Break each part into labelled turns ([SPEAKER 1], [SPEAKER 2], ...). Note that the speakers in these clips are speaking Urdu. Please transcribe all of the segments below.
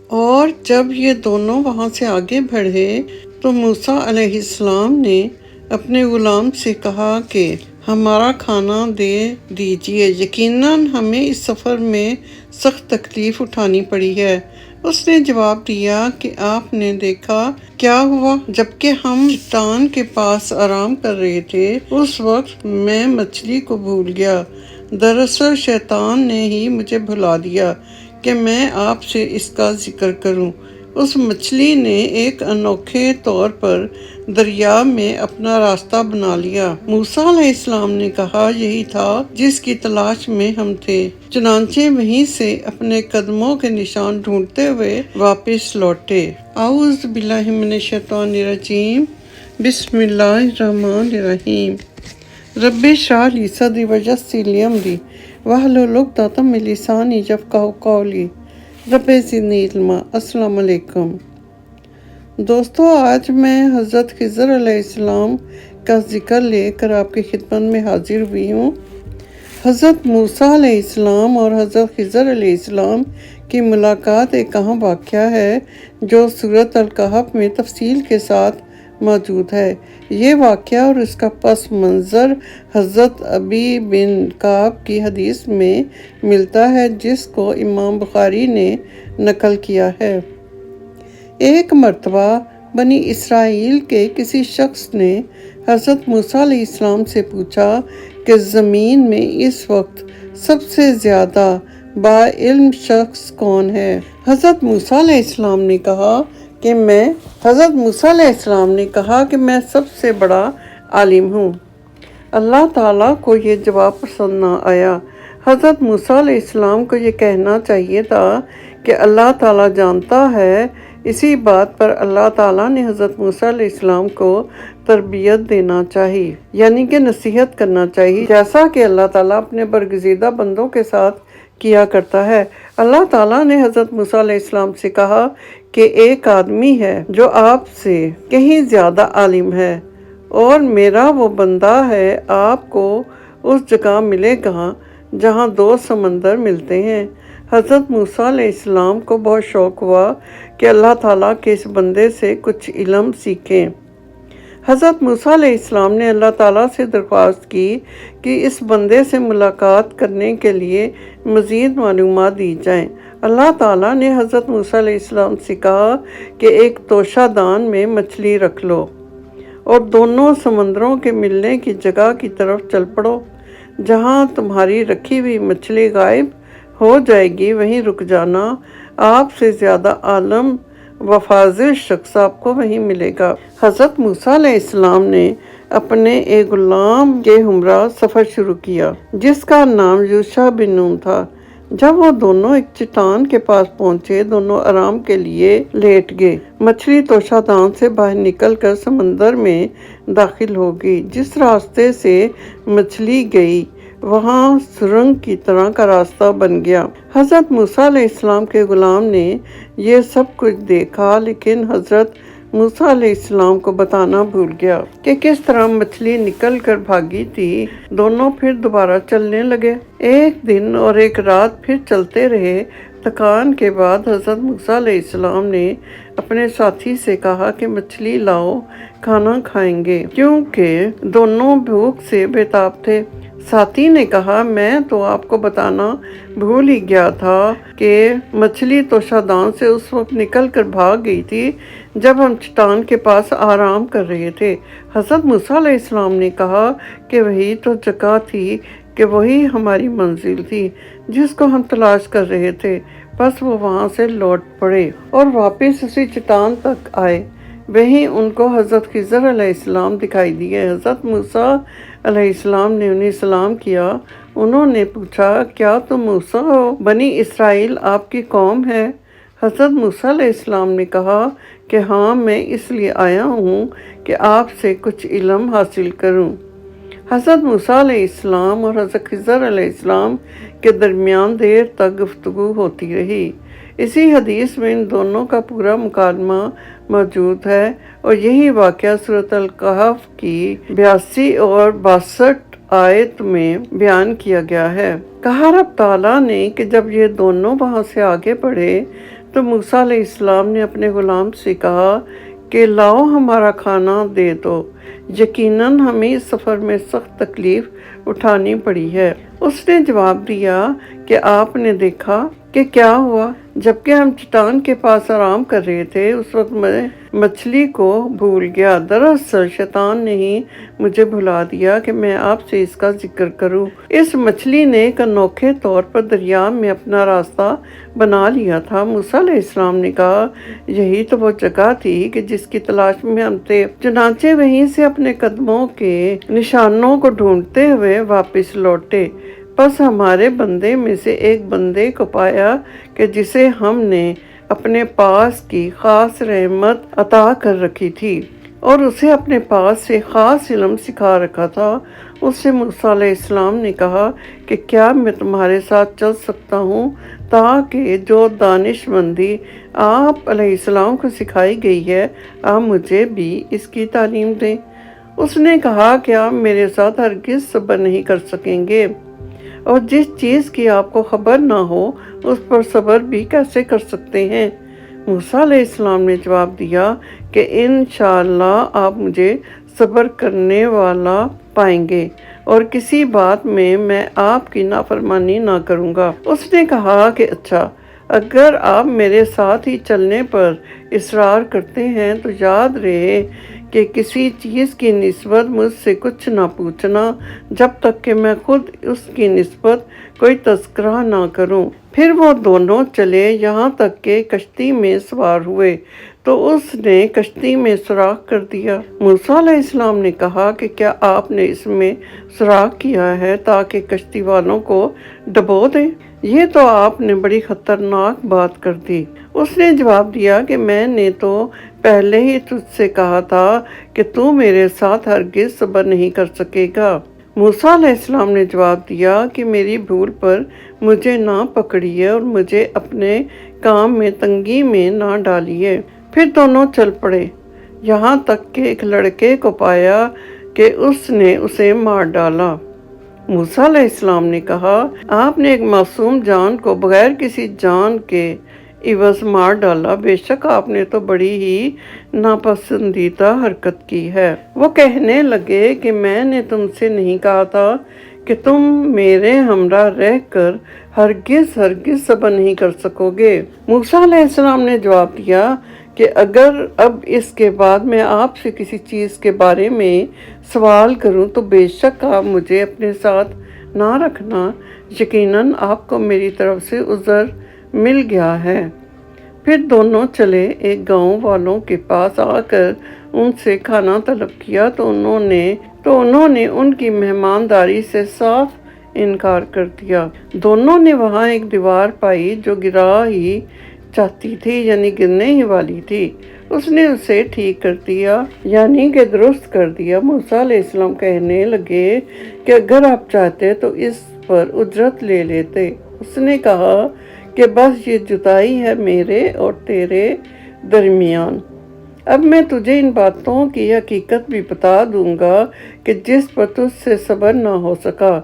[SPEAKER 1] اور جب یہ دونوں وہاں سے آگے بڑھے تو موسیٰ علیہ السلام نے اپنے غلام سے کہا کہ ہمارا کھانا دے دیجیے، یقیناً ہمیں اس سفر میں سخت تکلیف اٹھانی پڑی ہے۔ اس نے جواب دیا کہ آپ نے دیکھا کیا ہوا؟ جبکہ ہم چٹان کے پاس آرام کر رہے تھے، اس وقت میں مچھلی کو بھول گیا۔ دراصل شیطان نے ہی مجھے بھلا دیا کہ میں آپ سے اس کا ذکر کروں۔ اس مچھلی نے ایک انوکھے طور پر دریا میں اپنا راستہ بنا لیا۔ موسیٰ علیہ السلام نے کہا یہی تھا جس کی تلاش میں ہم تھے، چنانچہ وہیں سے اپنے قدموں کے نشان ڈھونڈتے ہوئے واپس لوٹے۔ اعوذ باللہ من الشیطان الرجیم، بسم اللہ الرحمن الرحیم۔ رب اشرح لی صدری ویسر لی امری واحلل عقدۃ من لسانی یفقہوا قولی رب زدنی علما۔ السلام علیکم دوستو، آج میں حضرت خضر علیہ السلام کا ذکر لے کر آپ کی خدمت میں حاضر ہوئی ہوں۔ حضرت موسیٰ علیہ السلام اور حضرت خضر علیہ السلام کی ملاقات ایک اہم واقعہ ہے جو سورۃ الکہف میں تفصیل کے ساتھ موجود ہے۔ یہ واقعہ اور اس کا پس منظر حضرت ابی بن کعب کی حدیث میں ملتا ہے جس کو امام بخاری نے نقل کیا ہے۔ ایک مرتبہ بنی اسرائیل کے کسی شخص نے حضرت موسیٰ علیہ السلام سے پوچھا کہ زمین میں اس وقت سب سے زیادہ باعلم شخص کون ہے؟ حضرت موسیٰ علیہ السلام نے کہا کہ میں سب سے بڑا عالم ہوں۔ اللہ تعالیٰ کو یہ جواب پسند نہ آیا۔ حضرت موسیٰ علیہ السلام کو یہ کہنا چاہیے تھا کہ اللہ تعالیٰ جانتا ہے۔ اسی بات پر اللہ تعالیٰ نے حضرت موسیٰ علیہ السلام کو تربیت دینا چاہیے، یعنی کہ نصیحت کرنا چاہیے، جیسا کہ اللہ تعالیٰ اپنے برگزیدہ بندوں کے ساتھ کیا کرتا ہے۔ اللہ تعالیٰ نے حضرت موسیٰ علیہ السلام سے کہا کہ ایک آدمی ہے جو آپ سے کہیں زیادہ عالم ہے، اور میرا وہ بندہ ہے آپ کو اس جگہ ملے گا جہاں دو سمندر ملتے ہیں۔ حضرت موسیٰ علیہ السلام کو بہت شوق ہوا کہ اللہ تعالیٰ کے اس بندے سے کچھ علم سیکھیں۔ حضرت موسیٰ علیہ السلام نے اللہ تعالیٰ سے درخواست کی کہ اس بندے سے ملاقات کرنے کے لیے مزید معلومات دی جائیں۔ اللہ تعالیٰ نے حضرت موسیٰ علیہ السلام سے کہا کہ ایک توشہ دان میں مچھلی رکھ لو اور دونوں سمندروں کے ملنے کی جگہ کی طرف چل پڑو۔ جہاں تمہاری رکھی ہوئی مچھلی غائب ہو جائے گی وہیں رک جانا۔ آپ سے زیادہ عالم و فاضل شخص آپ کو وہیں ملے گا۔ حضرت موسیٰ علیہ السلام نے اپنے ایک غلام کے ہمراہ سفر شروع کیا جس کا نام یوشع بن نون تھا۔ جب وہ دونوں ایک چٹان کے پاس پہنچے، دونوں آرام کے لیے لیٹ گئے۔ مچھلی توشہ دان سے باہر نکل کر سمندر میں داخل ہو گئی۔ جس راستے سے مچھلی گئی وہاں سرنگ کی طرح کا راستہ بن گیا۔ حضرت موسیٰ علیہ السلام کے غلام نے یہ سب کچھ دیکھا، لیکن حضرت موسیٰ علیہ السلام کو بتانا بھول گیا کہ کس طرح مچھلی نکل کر بھاگی تھی۔ دونوں پھر دوبارہ چلنے لگے۔ ایک دن اور ایک رات پھر چلتے رہے۔ تھکان کے بعد حضرت موسیٰ علیہ السلام نے اپنے ساتھی سے کہا کہ مچھلی لاؤ، کھانا کھائیں گے، کیونکہ دونوں بھوک سے بے تاب تھے۔ ساتھی نے کہا میں تو آپ کو بتانا بھول ہی گیا تھا کہ مچھلی توشہ دان سے اس وقت نکل کر بھاگ گئی تھی جب ہم چٹان کے پاس آرام کر رہے تھے۔ حضرت موسیٰ علیہ السلام نے کہا کہ وہی تو جگہ تھی، کہ وہی ہماری منزل تھی جس کو ہم تلاش کر رہے تھے۔ بس وہ وہاں سے لوٹ پڑے اور واپس اسی چٹان تک آئے۔ وہیں ان کو حضرت خضر علیہ السلام دکھائی دیے۔ حضرت موسیٰ علیہ السلام نے انہیں سلام کیا۔ انہوں نے پوچھا کیا تم موسیٰ ہو؟ بنی اسرائیل آپ کی قوم ہے؟ حضرت موسیٰ علیہ السلام نے کہا کہ ہاں، میں اس لیے آیا ہوں کہ آپ سے کچھ علم حاصل کروں۔ حضرت موسیٰ علیہ السلام اور حضرت خضر علیہ السلام کے درمیان دیر تک گفتگو ہوتی رہی۔ اسی حدیث میں ان دونوں کا پورا مکالمہ موجود ہے، اور یہی واقعہ سورۃ الکہف کی 82 اور 62 آیت میں بیان کیا گیا ہے۔ کہا رب تعالیٰ نے کہ جب یہ دونوں وہاں سے آگے بڑھے تو موسیٰ علیہ السلام نے اپنے غلام سے کہا کہ لاؤ ہمارا کھانا دے دو، یقیناً ہمیں اس سفر میں سخت تکلیف اٹھانی پڑی ہے۔ اس نے جواب دیا کہ آپ نے دیکھا کہ کیا ہوا؟ جبکہ ہم چٹان کے پاس آرام کر رہے تھے اس وقت میں مچھلی کو بھول گیا۔ دراصل شیطان نے ہی مجھے بھلا دیا کہ میں آپ سے اس کا ذکر کروں۔ اس مچھلی نے ایک انوکھے طور پر دریا میں اپنا راستہ بنا لیا تھا۔ موسیٰ علیہ السلام نے کہا یہی تو وہ جگہ تھی کہ جس کی تلاش میں ہم تھے، چنانچہ وہیں سے اپنے قدموں کے نشانوں کو ڈھونڈتے ہوئے واپس لوٹے۔ پس ہمارے بندے میں سے ایک بندے کو پایا کہ جسے ہم نے اپنے پاس کی خاص رحمت عطا کر رکھی تھی اور اسے اپنے پاس سے خاص علم سکھا رکھا تھا۔ اس سے موسیٰ علیہ السلام نے کہا کہ کیا میں تمہارے ساتھ چل سکتا ہوں تاکہ جو دانش مندی آپ علیہ السلام کو سکھائی گئی ہے آپ مجھے بھی اس کی تعلیم دیں۔ اس نے کہا کہ آپ میرے ساتھ ہرگز صبر نہیں کر سکیں گے، اور جس چیز کی آپ کو خبر نہ ہو اس پر صبر بھی کیسے کر سکتے ہیں؟ موسیٰ علیہ السلام نے جواب دیا کہ انشاءاللہ آپ مجھے صبر کرنے والا پائیں گے اور کسی بات میں آپ کی نافرمانی نہ کروں گا۔ اس نے کہا کہ اچھا، اگر آپ میرے ساتھ ہی چلنے پر اصرار کرتے ہیں تو یاد رہے کہ کسی چیز کی نسبت مجھ سے کچھ نہ پوچھنا جب تک کہ میں خود اس کی نسبت کوئی تذکرہ نہ کروں۔ پھر وہ دونوں چلے یہاں تک کہ کشتی میں سوار ہوئے تو اس نے کشتی میں سوراخ کر دیا۔ موسیٰ علیہ السلام نے کہا کہ کیا آپ نے اس میں سوراخ کیا ہے تاکہ کشتی والوں کو ڈبو دیں؟ یہ تو آپ نے بڑی خطرناک بات کر دی۔ اس نے جواب دیا کہ میں نے تو پہلے ہی تجھ سے کہا تھا کہ تو میرے ساتھ ہرگز صبر نہیں کر سکے گا۔ موسیٰ علیہ السلام نے جواب دیا کہ میری بھول پر مجھے نہ پکڑیے اور مجھے اپنے کام میں تنگی میں نہ ڈالیے۔ پھر دونوں چل پڑے یہاں تک کہ ایک لڑکے کو پایا کہ اس نے اسے مار ڈالا۔ موسیٰ علیہ السلام نے کہا آپ نے ایک معصوم جان کو بغیر کسی جان کے عوض مار ڈالا، بے شک آپ نے تو بڑی ہی ناپسندیدہ حرکت کی ہے۔ وہ کہنے لگے کہ میں نے تم سے نہیں کہا تھا کہ تم میرے ہمراہ رہ کر ہرگز صبر نہیں کر سکو گے۔ موسیٰ علیہ السلام نے جواب دیا کہ اگر اب اس کے بعد میں آپ سے کسی چیز کے بارے میں سوال کروں تو بے شک آپ مجھے اپنے ساتھ نہ رکھنا، یقیناً آپ کو میری طرف سے عذر مل گیا ہے۔ پھر دونوں چلے ایک گاؤں والوں کے پاس آ کر ان سے کھانا طلب کیا تو انہوں نے ان کی مہمانداری سے صاف انکار کر دیا۔ دونوں نے وہاں ایک دیوار پائی جو گرا ہی چاہتی تھی، یعنی گرنے ہی والی تھی۔ اس نے اسے ٹھیک کر دیا، یعنی کہ درست کر دیا۔ موسیٰ علیہ السلام کہنے لگے کہ اگر آپ چاہتے تو اس پر اجرت لے لیتے۔ اس نے کہا کہ بس یہ جدائی ہے میرے اور تیرے درمیان۔ اب میں تجھے ان باتوں کی حقیقت بھی بتا دوں گا کہ جس پر تجھ سے صبر نہ ہو سکا۔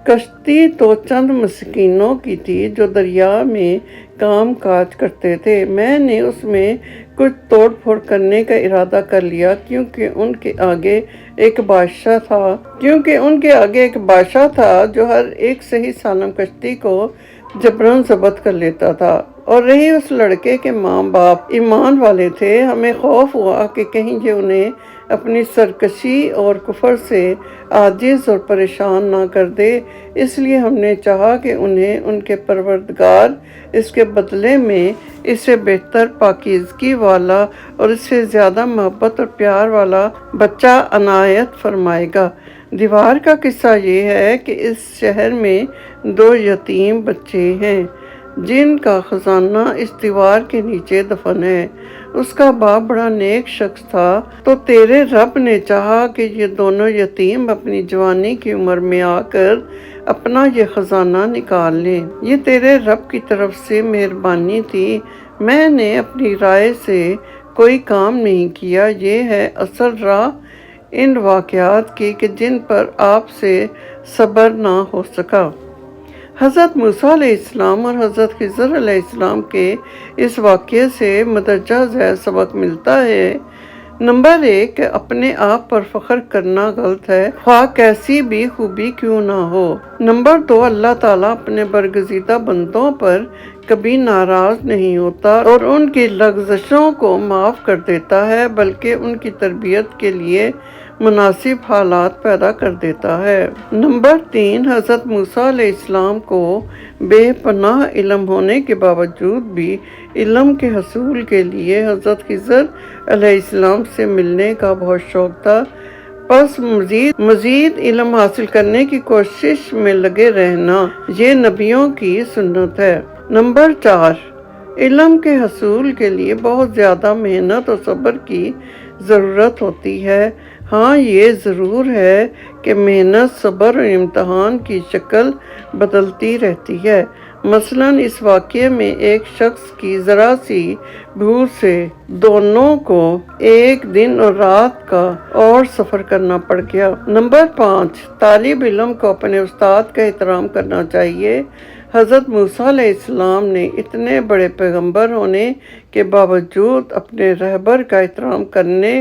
[SPEAKER 1] کشتی تو چند مسکینوں کی تھی جو دریا میں کام کاج کرتے تھے۔ میں نے اس میں کچھ توڑ پھوڑ کرنے کا ارادہ کر لیا کیونکہ ان کے آگے ایک بادشاہ تھا جو ہر ایک صحیح سالم کشتی کو جبراً ضبط کر لیتا تھا۔ اور رہی اس لڑکے کے ماں باپ ایمان والے تھے، ہمیں خوف ہوا کہ کہیں یہ انہیں اپنی سرکشی اور کفر سے عاجز اور پریشان نہ کر دے، اس لیے ہم نے چاہا کہ انہیں ان کے پروردگار اس کے بدلے میں اس سے بہتر پاکیزگی والا اور اس سے زیادہ محبت اور پیار والا بچہ عنایت فرمائے گا۔ دیوار کا قصہ یہ ہے کہ اس شہر میں 2 یتیم بچے ہیں جن کا خزانہ اس دیوار کے نیچے دفن ہے۔ اس کا باپ بڑا نیک شخص تھا، تو تیرے رب نے چاہا کہ یہ دونوں یتیم اپنی جوانی کی عمر میں آ کر اپنا یہ خزانہ نکال لیں۔ یہ تیرے رب کی طرف سے مہربانی تھی، میں نے اپنی رائے سے کوئی کام نہیں کیا۔ یہ ہے اصل راہ ان واقعات کی کہ جن پر آپ سے صبر نہ ہو سکا۔ حضرت موسیٰ علیہ السلام اور حضرت خضر علیہ السلام کے اس واقعے سے مدرجہ ذیل سبق ملتا ہے۔ نمبر 1 کہ اپنے آپ پر فخر کرنا غلط ہے، خواہ کیسی بھی خوبی کیوں نہ ہو۔ نمبر 2 اللہ تعالیٰ اپنے برگزیدہ بندوں پر کبھی ناراض نہیں ہوتا اور ان کی لغزشوں کو معاف کر دیتا ہے، بلکہ ان کی تربیت کے لیے مناسب حالات پیدا کر دیتا ہے۔ نمبر 3 حضرت موسیٰ علیہ السلام کو بے پناہ علم ہونے کے باوجود بھی علم کے حصول کے لیے حضرت خضر علیہ السلام سے ملنے کا بہت شوق تھا، پس مزید علم حاصل کرنے کی کوشش میں لگے رہنا یہ نبیوں کی سنت ہے۔ نمبر 4 علم کے حصول کے لیے بہت زیادہ محنت اور صبر کی ضرورت ہوتی ہے۔ ہاں یہ ضرور ہے کہ محنت، صبر اور امتحان کی شکل بدلتی رہتی ہے۔ مثلاً اس واقعے میں ایک شخص کی ذرا سی بھول سے دونوں کو ایک دن اور رات کا اور سفر کرنا پڑ گیا۔ نمبر 5 طالب علم کو اپنے استاد کا احترام کرنا چاہیے۔ حضرت موسیٰ علیہ السلام نے اتنے بڑے پیغمبر ہونے کے باوجود اپنے رہبر کا احترام کرنے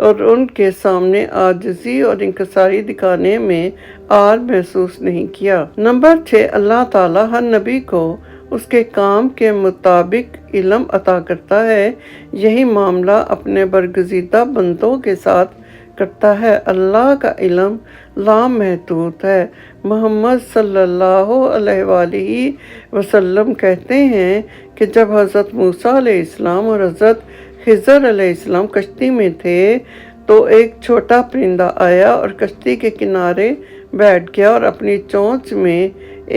[SPEAKER 1] اور ان کے سامنے عاجزی اور انکساری دکھانے میں عار محسوس نہیں کیا۔ نمبر 6 اللہ تعالیٰ ہر نبی کو اس کے کام کے مطابق علم عطا کرتا ہے، یہی معاملہ اپنے برگزیدہ بندوں کے ساتھ کرتا ہے۔ اللہ کا علم لامحدود ہے۔ محمد صلی اللہ علیہ وآلہ وسلم کہتے ہیں کہ جب حضرت موسیٰ علیہ السلام اور حضرت خضر علیہ السلام کشتی میں تھے تو ایک چھوٹا پرندہ آیا اور کشتی کے کنارے بیٹھ گیا اور اپنی چونچ میں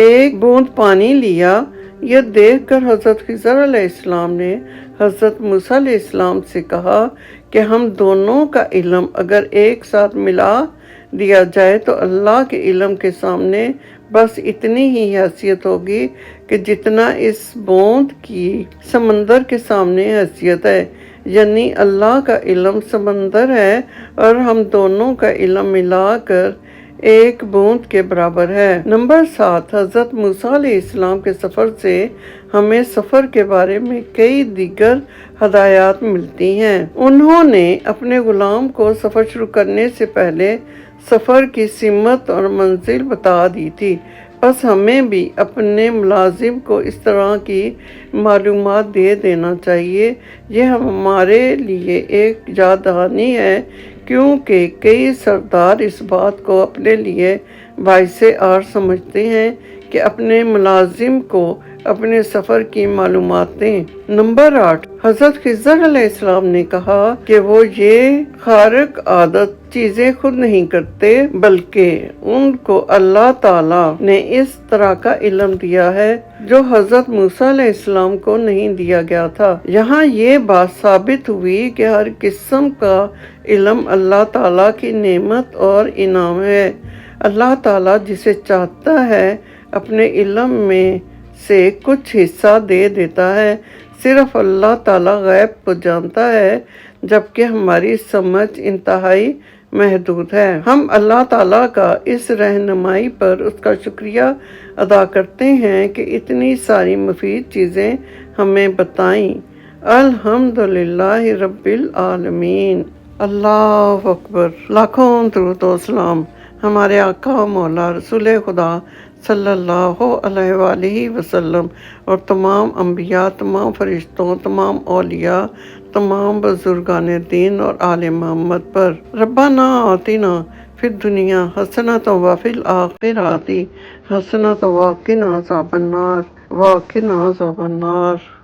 [SPEAKER 1] ایک بوند پانی لیا۔ یہ دیکھ کر حضرت خضر علیہ السلام نے حضرت موسیٰ علیہ السلام سے کہا کہ ہم دونوں کا علم اگر ایک ساتھ ملا دیا جائے تو اللہ کے علم کے سامنے بس اتنی ہی حیثیت ہوگی کہ جتنا اس بوند کی سمندر کے سامنے حیثیت ہے، یعنی اللہ کا علم سمندر ہے اور ہم دونوں کا علم ملا کر ایک بوند کے برابر ہے۔ نمبر 7 حضرت موسیٰ علیہ السلام کے سفر سے ہمیں سفر کے بارے میں کئی دیگر ہدایات ملتی ہیں۔ انہوں نے اپنے غلام کو سفر شروع کرنے سے پہلے سفر کی سمت اور منزل بتا دی تھی، بس ہمیں بھی اپنے ملازم کو اس طرح کی معلومات دے دینا چاہیے۔ یہ ہمارے لیے ایک یاد دہانی ہے، کیونکہ کئی سردار اس بات کو اپنے لیے باعث عار سمجھتے ہیں کہ اپنے ملازم کو اپنے سفر کی معلومات دیں۔ نمبر 8 حضرت خضر علیہ السلام نے کہا کہ وہ یہ خارق عادت چیزیں خود نہیں کرتے، بلکہ ان کو اللہ تعالیٰ نے اس طرح کا علم دیا ہے جو حضرت موسیٰ علیہ السلام کو نہیں دیا گیا تھا۔ یہاں یہ بات ثابت ہوئی کہ ہر قسم کا علم اللہ تعالیٰ کی نعمت اور انعام ہے۔ اللہ تعالیٰ جسے چاہتا ہے اپنے علم میں سے کچھ حصہ دے دیتا ہے۔ صرف اللہ تعالیٰ غیب کو جانتا ہے، جبکہ ہماری سمجھ انتہائی محدود ہے۔ ہم اللہ تعالیٰ کا اس رہنمائی پر اس کا شکریہ ادا کرتے ہیں کہ اتنی ساری مفید چیزیں ہمیں بتائیں۔ الحمدللہ رب العالمین۔ اللہ اکبر۔ لاکھوں درود و سلام ہمارے آقا مولا رسول خدا صلی اللہ علیہ وآلہ وسلم اور تمام انبیاء، تمام فرشتوں، تمام اولیاء، تمام بزرگان دین اور آل محمد پر۔ ربنا آتنا فی الدنیا حسنۃ وفی الآخرۃ حسنۃ وقنا عذاب النار۔